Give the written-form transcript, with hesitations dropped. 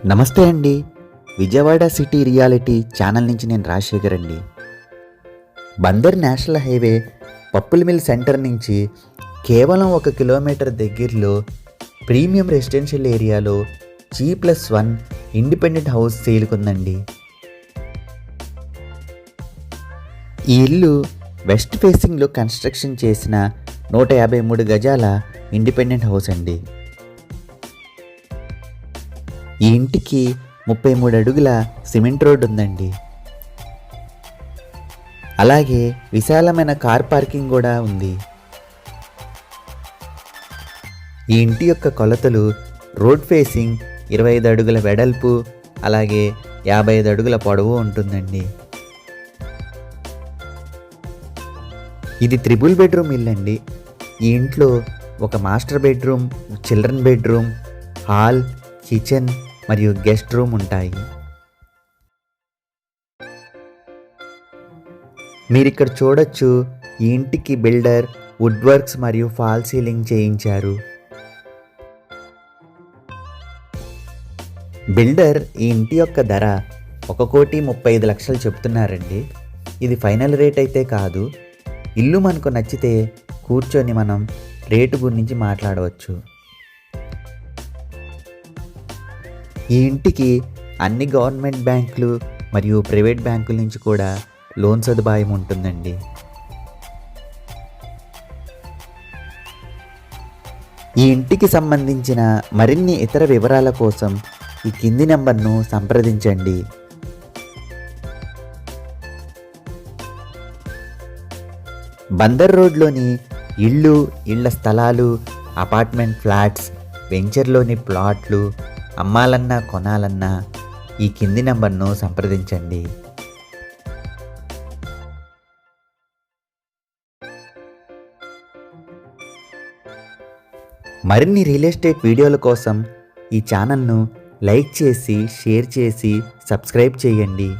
నమస్తే అండి. Vijayawada city reality channel నుంచి నేను రాజశేఖర్ అండి. బందర్ నేషనల్ హైవే పప్పుల మిల్ సెంటర్ నుంచి కేవలం 1 కిలోమీటర్ దగ్గరలో ప్రీమియం రెసిడెన్షియల్ ఏరియాలో G+1 ఇండిపెండెంట్ హౌస్ సేల్కుందండి. ఈ ఇల్లు వెస్ట్ ఫేసింగ్లో కన్స్ట్రక్షన్ చేసిన 153 గజాల ఇండిపెండెంట్ హౌస్ అండి. ఈ ఇంటికి 33 అడుగుల సిమెంట్ రోడ్ ఉందండి. అలాగే విశాలమైన కార్ పార్కింగ్ కూడా ఉంది. ఈ ఇంటి యొక్క కొలతలు రోడ్ ఫేసింగ్ 25 అడుగుల వెడల్పు, అలాగే 55 అడుగుల పొడవు ఉంటుందండి. ఇది 3 బెడ్రూమ్ ఇల్లు అండి. ఈ ఇంట్లో ఒక master bedroom, children bedroom, hall, kitchen మరియు గెస్ట్ రూమ్ ఉంటాయి. మీరిక్కడ చూడొచ్చు, ఈ ఇంటికి బిల్డర్ వుడ్ వర్క్స్ మరియు ఫాల్ సీలింగ్ చేయించారు. బిల్డర్ ఈ ఇంటి యొక్క ధర 1,35,00,000 చెప్తున్నారండి. ఇది ఫైనల్ రేట్ అయితే కాదు. ఇల్లు మనకు నచ్చితే కూర్చొని మనం రేటు గురించి మాట్లాడవచ్చు. ఈ ఇంటికి అన్ని గవర్నమెంట్ బ్యాంకులు మరియు ప్రైవేట్ బ్యాంకుల నుంచి కూడా లోన్ సదుపాయం ఉంటుందండి. ఈ ఇంటికి సంబంధించిన మరిన్ని ఇతర వివరాల కోసం ఈ కింది నెంబర్ను సంప్రదించండి. బందర్ రోడ్లోని ఇళ్ళు, ఇళ్ల స్థలాలు, అపార్ట్మెంట్ ఫ్లాట్స్, వెంచర్లోని ప్లాట్లు అమ్మాలన్నా కొనాలన్నా ఈ కింది నంబర్ను సంప్రదించండి. మరిన్ని రియల్ ఎస్టేట్ వీడియోల కోసం ఈ ఛానల్ను లైక్ చేసి, షేర్ చేసి, సబ్స్క్రైబ్ చేయండి.